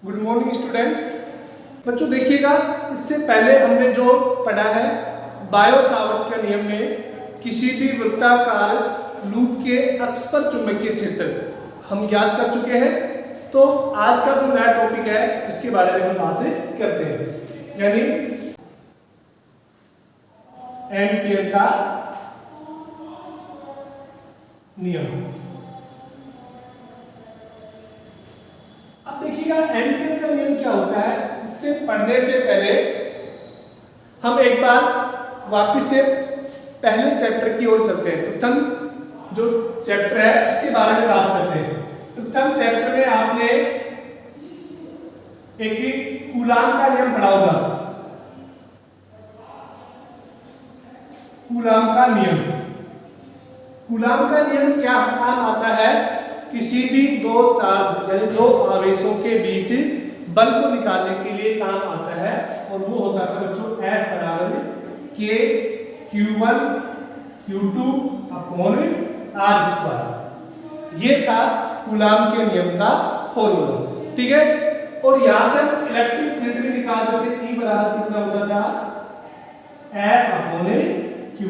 Good morning students. बच्चों देखिएगा, इससे पहले हमने जो पढ़ा है बायो सावर्ट के नियम में किसी भी वृत्ताकार लूप के अक्ष पर चुंबकीय क्षेत्र हम ज्ञात कर चुके हैं। तो आज का जो नया टॉपिक है उसके बारे में हम बातें करते हैं, यानी एम्पियर का नियम। अब देखिएगा एम्पियर का नियम क्या होता है, इससे पढ़ने से पहले हम एक बार वापस से पहले चैप्टर की ओर चलते हैं। प्रथम जो चैप्टर है उसके बारे में बात करते हैं। प्रथम चैप्टर में आपने एक कूलाम का नियम पढ़ा होगा। कूलाम का नियम, कूलाम का नियम क्या काम आता है, किसी भी दो चार्ज यानी दो आवेशों के बीच बल को निकालने के लिए काम आता है। और वो होता था बच्चों F बराबर K Q1 Q2 upon R square. ये था कूलाम के नियम का फॉर्मूला, ठीक है। और यहां से हम इलेक्ट्रिक फील्ड भी निकाल देते, E बराबर कितना होता था F अपॉन Q।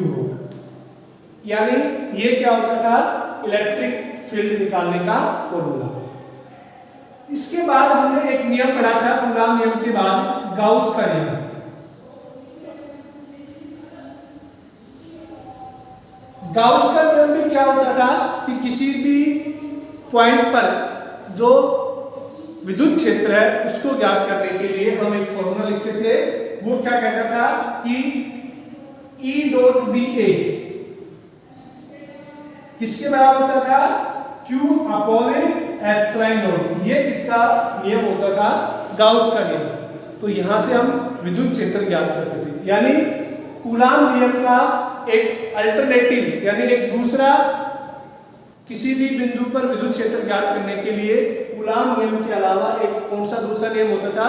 यानी ये क्या होता था, इलेक्ट्रिक फील्ड निकालने का फॉर्मूला। इसके बाद हमने एक नियम पढ़ा था कूलाम नियम के बाद, गाउस का नियम। गाउस का नियम भी क्या होता था कि किसी भी पॉइंट पर जो विद्युत क्षेत्र है उसको ज्ञात करने के लिए हम एक फॉर्मूला लिखते थे। वो क्या कहता था कि E डॉट बी ए किसके बराबर होता था, Q अपॉन एप्सिलॉन नॉट। ये किसका नियम होता था, गाउस का नियम। तो यहां से हम विद्युत क्षेत्र ज्ञात करते थे। यानी कूलाम नियम का एक अल्टरनेटिव यानी एक दूसरा किसी भी बिंदु पर विद्युत क्षेत्र ज्ञात करने के लिए कूलाम नियम के अलावा एक कौन सा दूसरा नियम होता था,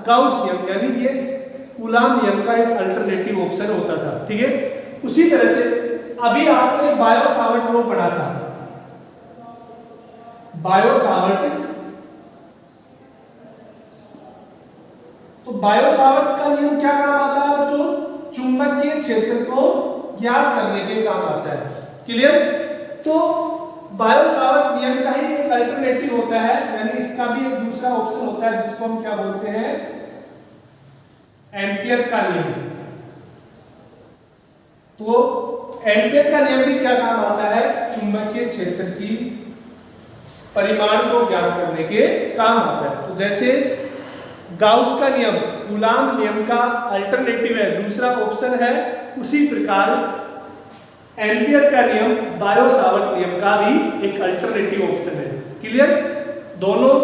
गाउस नियम। यानी ये कूलाम नियम का एक अल्टरनेटिव ऑप्शन होता था, ठीक है। उसी तरह से अभी आपने बायो सावर्ट लॉ पढ़ा था। बायो सावर्ट, तो बायो सावर्ट का नियम क्या काम आता है बच्चों, चुंबकीय क्षेत्र को ज्ञात करने के काम आता है। क्लियर। तो बायो सावर्ट नियम का ही एक अल्टरनेटिव होता है, यानी इसका भी एक दूसरा ऑप्शन होता है जिसको हम क्या बोलते हैं, एम्पियर का नियम। तो एम्पियर का नियम भी क्या काम आता है, चुंबकीय क्षेत्र की परिमाण को ज्ञात करने के काम आता है। तो जैसे गाउस का नियम कूलाम नियम का अल्टरनेटिव है, दूसरा ऑप्शन है, उसी प्रकार एम्पियर का नियम बायो सावर्ट नियम का भी एक अल्टरनेटिव ऑप्शन है। क्लियर। दोनों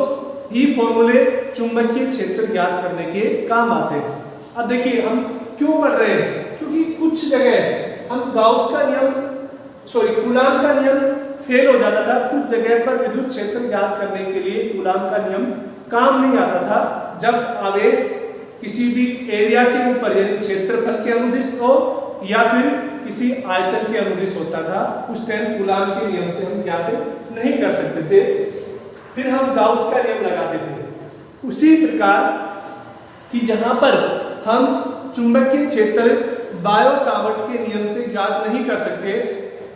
ही फॉर्मूले चुंबकीय क्षेत्र ज्ञात करने के काम आते हैं। अब देखिए हम क्यों पढ़ रहे हैं, क्योंकि कुछ जगह हम गाउस का नियम कूलाम का नियम फेल हो जाता था। कुछ जगह पर विद्युत क्षेत्र ज्ञात करने के लिए कूलाम का नियम काम नहीं आता था। जब आवेश किसी भी एरिया के ऊपर यानी क्षेत्रफल के अनुदिश हो या फिर किसी आयतन के अनुदिश होता था, उस टाइम कूलाम के नियम से हम ज्ञात नहीं कर सकते थे, फिर हम गाउस का नियम लगाते थे। उसी प्रकार कि जहां पर हम चुंबकीय क्षेत्र बायो सावर्ट के नियम से ज्ञात नहीं कर सकते,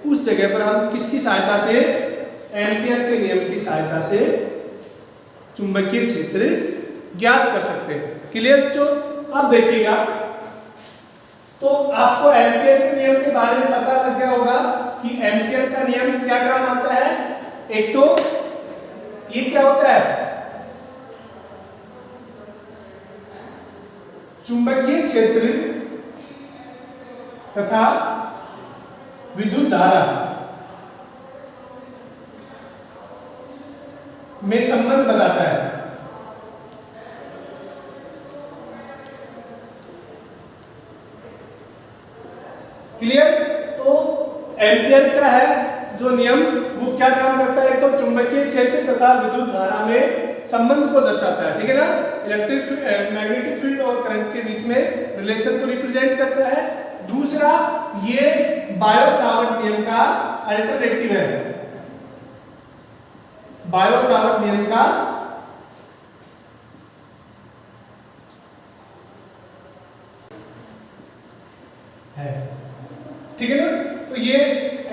उस जगह पर हम किसकी सहायता से, एम्पियर के नियम की सहायता से चुंबकीय क्षेत्र ज्ञात कर सकते हैं। क्लियर बच्चों। अब देखिएगा, तो आपको एम्पियर के नियम के बारे में पता लग गया होगा कि एम्पियर का नियम क्या काम आता है। एक तो ये क्या होता है, चुंबकीय क्षेत्र तथा विद्युत धारा में संबंध बताता है। क्लियर। तो एम्पियर का है जो नियम, वो क्या काम करता है, तो चुंबकीय क्षेत्र तथा विद्युत धारा में संबंध को दर्शाता है, ठीक है ना। इलेक्ट्रिक मैग्नेटिक फील्ड और करंट के बीच में रिलेशन को रिप्रेजेंट करता है। दूसरा, ये बायो सावर्ट नियम का अल्टरनेटिव है। बायो सावर्ट नियम का है। ठीक है ना? तो ये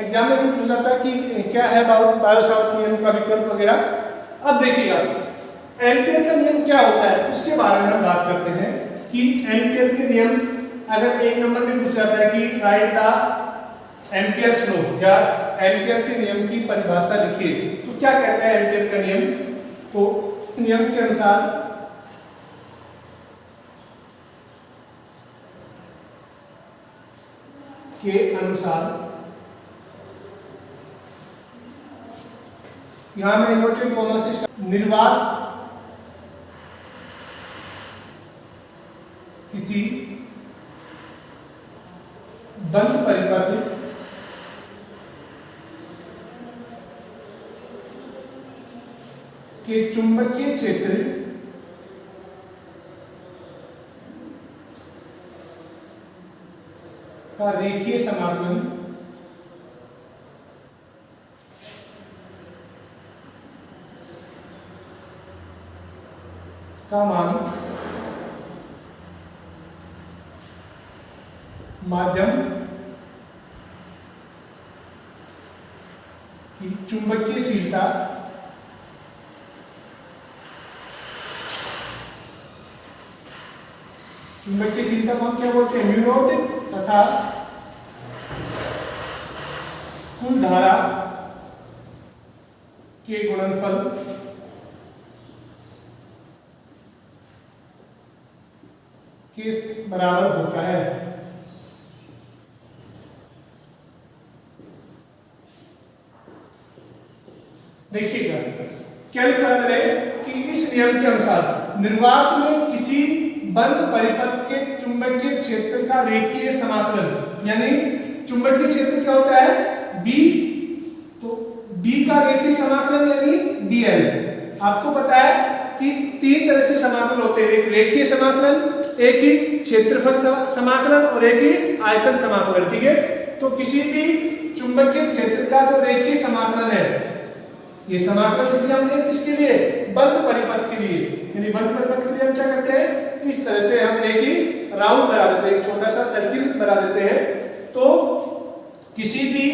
एग्जाम में भी पूछ जाता है कि क्या है बायो-सावर्त नियम का विकल्प वगैरह। अब देखिएगा एम्पियर का नियम क्या होता है उसके बारे में हम बात करते हैं कि एम्पियर के नियम अगर 1 नंबर में पूछा जाता है कि राइट द एम्पियर्स लॉ या एम्पियर के नियम की परिभाषा लिखिए, तो क्या कहता है एम्पियर का नियम? तो नियम के अनुसार यहां में इन्वर्टेड कॉमा से निर्वात किसी बंद परिपथ के चुंबकीय क्षेत्र का रेखीय समाकलन का मान माध्यम की चुंबकीयशीलता को हम क्या बोलते हैं? म्यू नॉट तथा कुल धारा के गुणनफल के बराबर होता है। देखिएगा क्या लिखा है कि इस नियम के अनुसार निर्वात में किसी बंद परिपथ के चुंबकीय क्षेत्र का रेखीय समाकलन, यानी चुंबकीय क्षेत्र क्या होता है? B, तो B का रेखीय समाकलन यानी dl। आपको पता है कि 3 तरह से समाकलन होते हैं, एक रेखीय समाकलन, एक ही क्षेत्रफल समाकलन और एक ही आयतन समाकलन। ठीक है, तो किसी भी चुंबकीय क्षेत्र का जो रेखीय समाकलन है, ये समाकलन लिखते हैं हमने किसके लिए? बंद परिपथ के लिए। यानी बंद परिपथ के लिए हम क्या करते हैं? इस तरह से हम एक ही राउंड बना देते हैं, एक छोटा सा सर्किल बना देते हैं। तो किसी भी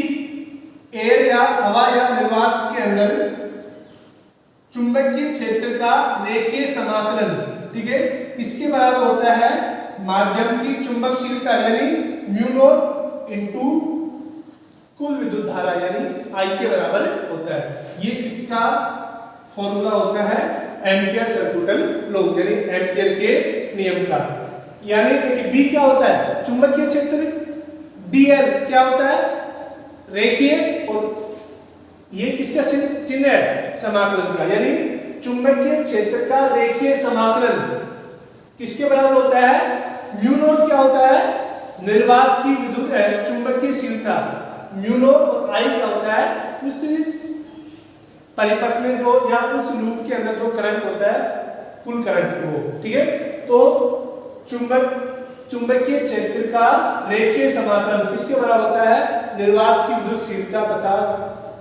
एयर या हवा या निर्वात के अंदर चुंबकीय क्षेत्र का रेखीय समाकलन, ठीक है, किसके बराबर होता है? माध्यम की चुंबकशीलता यानी म्यू नॉट इनटू कुल विद्युत धारा यानी I के बराबर होता है। ये किसका फॉर्मूला होता है? एम्पियर सर्कुटल लॉ यानी एम्पियर के नियम का। यानी देखिए B क्या होता है? चुंबकीय क्षेत्र, dl क्या होता है? रेखीय, और ये किसका चिन्ह है? समाकलन का, यानी चुंबकीय क्षेत्र का रेखीय समाकलन किसके बराबर होता है? म्यू नॉट क्या होता है? निर्वात की विद्युत चुंबकीयशीलता म्यू नॉट, और I क्या होता है? उस परिपथ में जो या उस लूप के अंदर जो करंट होता है, कुल करंट वो। ठीक है, तो चुंबकीय क्षेत्र का रेखीय समाकलन किसके बराबर होता है? निर्वात की विद्युतशीलता तथा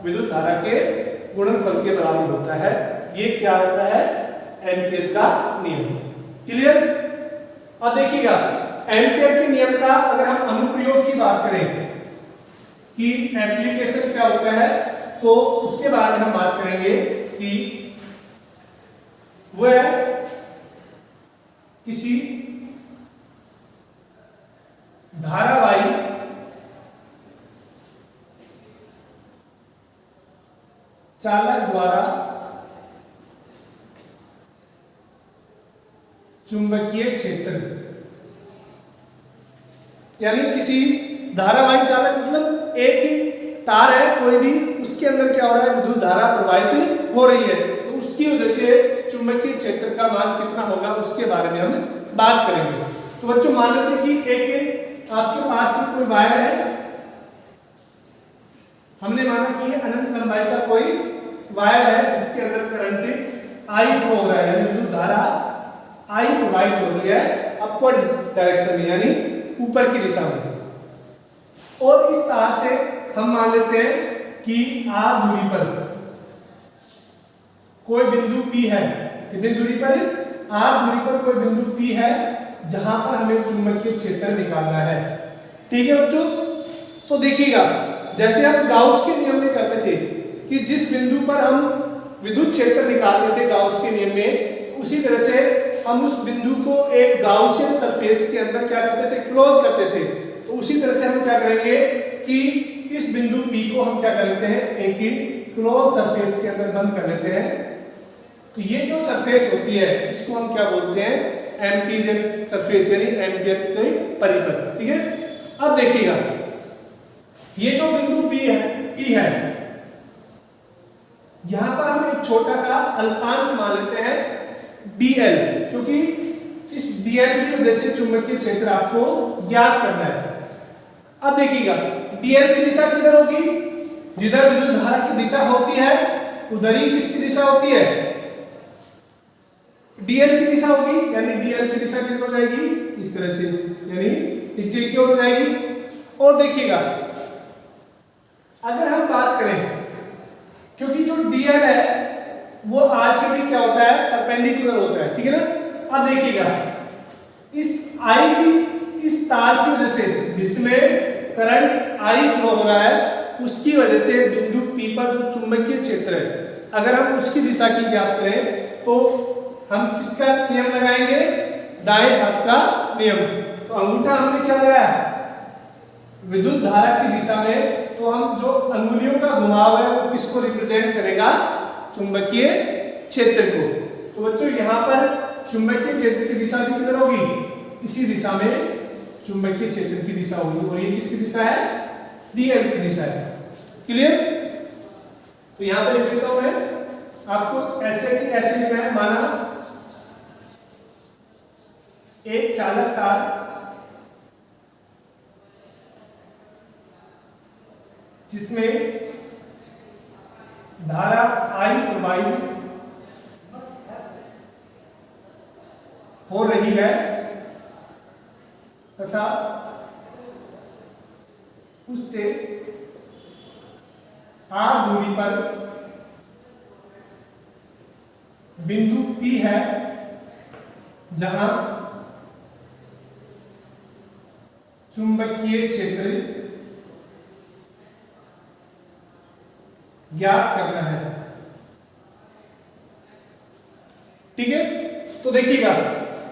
विद्युत धारा के गुणनफल के बराबर होता है। ये क्या होता है? एम्पियर का नियम। क्लियर? अब देखिएगा एम्पियर के नियम का अगर हम अनुप्रयोग की बात करें कि एप्लीकेशन क्या होता है, तो उसके बारे में हम बात करेंगे कि वह किसी धारावाही चालक द्वारा चुंबकीय क्षेत्र, यानी किसी धारावाही चालक मतलब एक ही तार है कोई भी, उसके अंदर क्या हो रहा है? विद्युत धारा प्रवाहित हो रही है, तो उसकी वजह से चुंबकीय क्षेत्र का मान कितना होगा उसके बारे में हम बात करेंगे। तो बच्चों मान लेते हैं कि एक आपके पास कोई वायर है, हमने माना कि ये अनंत लंबाई का कोई वायर है जिसके अंदर करंट I फ्लो हो रहा है, यानी विद्युत धारा I प्रवाहित हो रही है अपवर्ड डायरेक्शन में यानी ऊपर की दिशा में। और इस तार से हम मान लेते हैं कि R दूरी पर कोई बिंदु P है। कितनी दूरी पर? R दूरी पर कोई बिंदु P है जहां पर हमें चुंबकीय क्षेत्र निकालना है। ठीक है बच्चों। तो देखिएगा, जैसे हम गाउस के नियम में करते थे कि जिस बिंदु पर हम विद्युत क्षेत्र निकालते थे गाउस के नियम में, उसी तरह से हम उस बिंदु को एक गाउसियन सरफेस के अंदर क्या करते थे, क्लोज करते थे। तो उसी तरह से हम क्या करेंगे कि इस बिंदु P को हम क्या कर लेते हैं, एक क्लोज सरफेस के अंदर बंद कर लेते हैं। तो ये जो सरफेस होती है इसको हम क्या बोलते हैं, एम्पीरियल सरफेस, यानी एम्पियर के परिपथ। ठीक है, अब देखिएगा ये जो बिंदु P है, यहां पर हम एक छोटा सा अल्पांश मान लेते हैं dl, क्योंकि इस dl की वजह से चुंबकीय क्षेत्र आपको ज्ञात करना है। अब देखिएगा dl की दिशा किधर होगी, जिधर विद्युत धारा की दिशा होती है उधर ही किसकी दिशा होती है, dl की दिशा होगी। यानी dl की दिशा किधर हो जाएगी, इस तरह से, यानी नीचे की ओर हो जाएगी। और देखिएगा अगर हम बात करें, क्योंकि जो dl है वो r के भी क्या होता है, परपेंडिकुलर होता है। ठीक है ना। अब देखिएगा इस I की इस तार की वजह से जिसमें करंट I फ्लो हो रहा है, उसकी वजह से बिंदु P पर जो चुंबकीय क्षेत्र है, अगर हम उसकी दिशा की ज्ञात करें तो हम किसका नियम लगाएंगे, दाएं हाथ का नियम। तो अंगूठा हमने क्या लगाया, विद्युत धारा की दिशा में, तो हम जो अंगुलियों का घुमाव है वो किसको रिप्रेजेंट करेगा, चुंबकीय क्षेत्र को। तो बच्चों यहाँ पर चुंबकीय क्षेत्र की दिशा किधर होगी, इसी दिशा में चुंबकीय क्षेत्र की दिशा होगी, और ये किसकी दिशा है, dl की दिशा है। क्लियर। तो यहाँ पर लिख देता हूं मैं, आपको ऐसे की ऐसे लिखना है। माना एक चालक तार जिसमें धारा I प्रवाहित हो रही है तथा उससे r दूरी पर बिंदु P है, जहां चुंबकीय क्षेत्र ज्ञात करना है। ठीक है। तो देखिएगा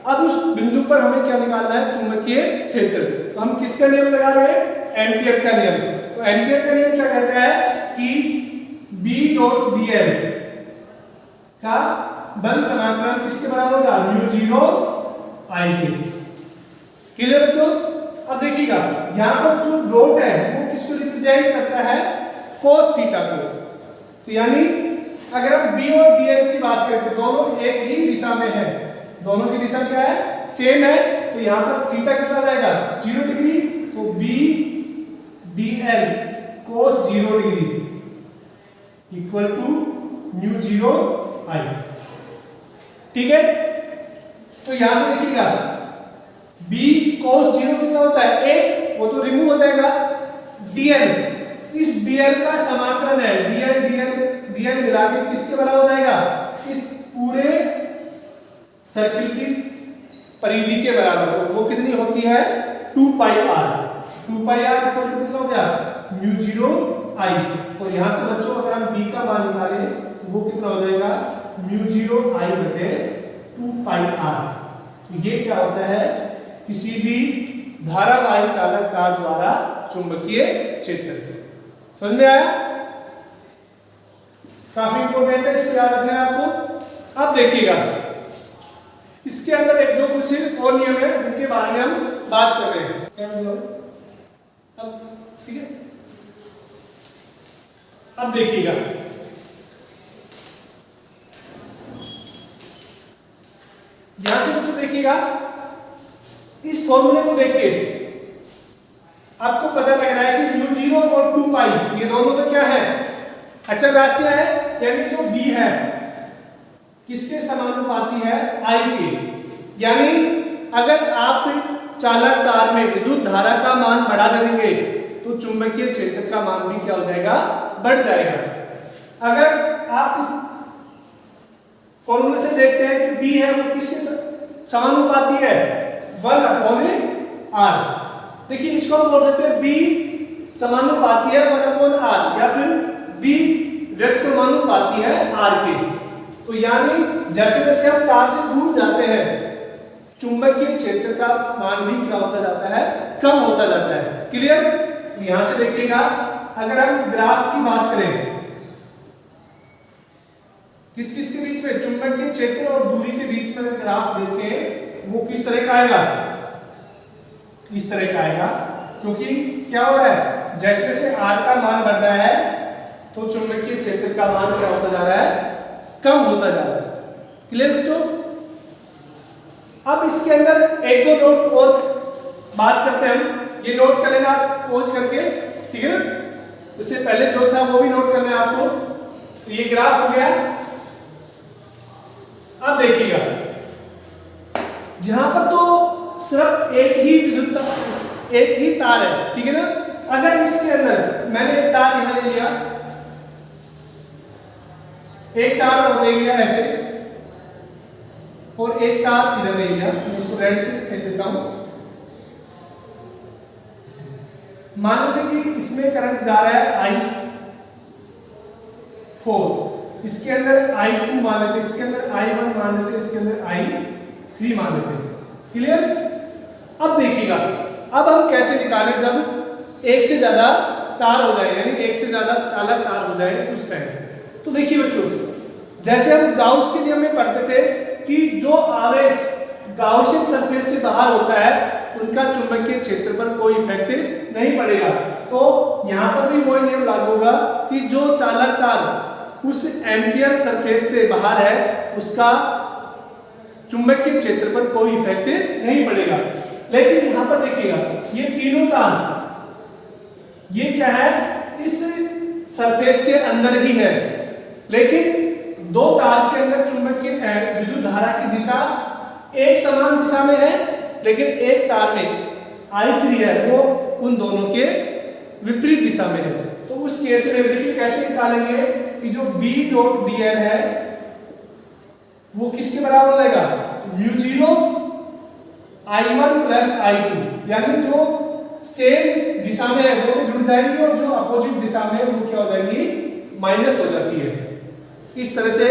अब उस बिंदु पर हमें क्या निकालना है, चुंबकीय क्षेत्र। तो हम किसका नियम लगा रहे हैं, एम्पियर का नियम। तो एम्पियर का नियम क्या कहता है कि B डॉट dl का बल समाकलन किसके बराबर होगा, म्यू 0 I के। क्लियर बच्चों। अब देखिएगा यहां पर जो डॉट है वो किसको रिप्रेजेंट करता है, cos थीटा को। तो यानी अगर हम B और dl की बात करें तो दोनों एक ही दिशा में है, दोनों की दिशा क्या है, सेम है। तो यहाँ पर थीटा कितना जाएगा, 0 डिग्री। तो B dl cos 0 degree equal to mu 0 I। ठीक है। तो यहां से देखिएगा B cos 0 कितना होता है, 1, वो तो रिमूव हो जाएगा। dl, इस dl का समाकलन है, dl मिला के किसके बराबर हो जाएगा, इस पूरे सर्किल की परिधि के बराबर हो। वो कितनी होती है, 2 pi r। 2 pi r equal to कितना हो गया, म्यू 0 I। और यहां से बच्चों अगर हम b का मान निकालें तो वो कितना हो जाएगा, म्यू 0 I बटे 2 पाई r। तो ये क्या होता है, किसी भी धारावाही चालक तार द्वारा चुंबकीय क्षेत्र। समझ में आया, काफी इंपॉर्टेंट है, इसको याद रखना है आपको। अब देखिएगा इसके अंदर एक दो कुछ और नियम है जिनके बारे में हम बात कर रहे हैं। क्या मतलब, अब ठीक है। अब देखिएगा यहां से तो देखिएगा इस फॉर्मूले को देख के आपको पता लग रहा है कि म्यू 0 और 2 पाई ये दोनों तो क्या है, अचल राशियां है। यानी जो B है किसके समानुपाती है, I के। यानी अगर आप चालक तार में विद्युत धारा का मान बढ़ा देंगे तो चुंबकीय क्षेत्र का मान भी क्या हो जाएगा, बढ़ जाएगा। अगर आप इस फॉर्मूले से देखते हैं कि B है वो किसके समानुपाती है, 1/r। देखिए इसको हम बोल सकते हैं बी समानुपाती है 1/r या फिर बी व्यक्तमानुपाती है r के। तो यानी जैसे जैसे हम तार से दूर जाते हैं चुंबकीय क्षेत्र का मान भी क्या होता जाता है, कम होता जाता है। क्लियर? तो यहां से देखिएगा अगर हम ग्राफ की बात करें किस किस के बीच में, चुंबकीय क्षेत्र और दूरी के बीच में ग्राफ देखें वो किस तरह का आएगा, इस तरह का आएगा। क्योंकि क्या हो रहा है, जैसे जैसे r का मान बढ़ रहा है तो चुंबकीय क्षेत्र का मान क्या होता जा रहा है, कम होता जा रहा है। क्लियर बच्चों? अब इसके अंदर एक दो नोट और बात करते हैं हम, ये नोट कर लेना आप पॉज करके, ठीक है ना। इससे पहले जो था वो भी नोट करना है आपको। तो ये ग्राफ हो गया। अब देखिएगा जहां पर तो सिर्फ एक ही विद्युत एक ही तार है, ठीक है ना। अगर इसके अंदर मैंने एक तार यहां ले लिया, एक तार और ले लिया ऐसे, और एक तार इधर ले लिया, इसको रेड से कह देता हूं। मान लेते कि इसमें करंट जा रहा है I4, इसके अंदर I2 मान लेते, इसके अंदर I1 मान लेते, इसके अंदर I3 मान लेते। क्लियर? अब देखिएगा अब हम कैसे निकालें जब एक से ज्यादा तार हो जाए, यानी एक से ज्यादा चालक तार हो जाए उस टाइम। तो देखिए बच्चों, जैसे हम गाउस के नियम में पढ़ते थे कि जो आवेश गाउसियन सरफेस से बाहर होता है उनका चुंबकीय क्षेत्र पर कोई इफेक्ट नहीं पड़ेगा। तो यहां पर भी वही नियम लागू होगा कि जो चालक तार उस एम्पियर सरफेस से बाहर है उसका चुंबकीय क्षेत्र पर कोई इफेक्ट नहीं पड़ेगा। लेकिन यहां पर देखिएगा ये तीनों तार, ये क्या है, इस सरफेस के अंदर ही है, लेकिन दो तार के अंदर चुंबकीय विद्युत धारा की दिशा एक समान दिशा में है, लेकिन एक तार में I3 है वो उन दोनों के विपरीत दिशा में है। तो उस केस में देखिए कैसे निकालेंगे कि जो B.dl है वो किसके बराबर हो जाएगा, μ0 I1 प्लस I2, यानी जो सेम दिशा में है वो तो जुड़ जाएंगी और जो अपोजिट दिशा में वो क्या हो जाएगी, माइनस हो जाती है। इस तरह से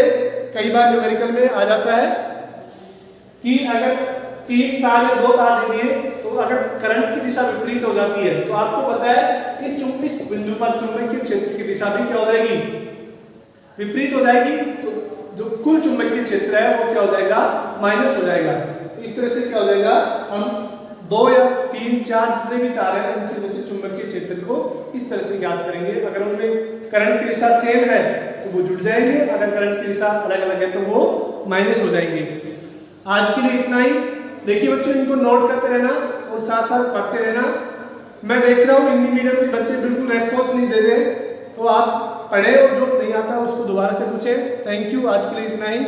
कई बार न्यूमेरिकल में आ जाता है कि अगर तीन तार या दो तार दे दिए तो अगर करंट की दिशा विपरीत हो जाती है तो आपको पता है इस बिंदु पर चुंबकीय क्षेत्र की दिशा भी क्या हो जाएगी, विपरीत हो जाएगी। तो जो कुल चुंबकीय क्षेत्र है वो क्या हो जाएगा, माइनस हो जाएगा। तो इस तरह से क्या हो जाएगा, हम दो या तीन चार जितने भी तार हैं उनकी वजह से चुंबकीय क्षेत्र को इस तरह से ज्ञात करेंगे। अगर उनमें करंट की दिशा सेम है तो वो जुड़ जाएंगे, अगर करंट की दिशा अलग अलग है तो वो माइनस हो जाएंगे। आज के लिए इतना ही। देखिए बच्चों, इनको नोट करते रहना और साथ साथ पढ़ते रहना। मैं देख रहा हूँ हिंदी मीडियम के बच्चे बिल्कुल रेस्पॉन्स नहीं दे रहे, तो आप पढ़े और जो नहीं आता उसको दोबारा से पूछें। थैंक यू, आज के लिए इतना ही।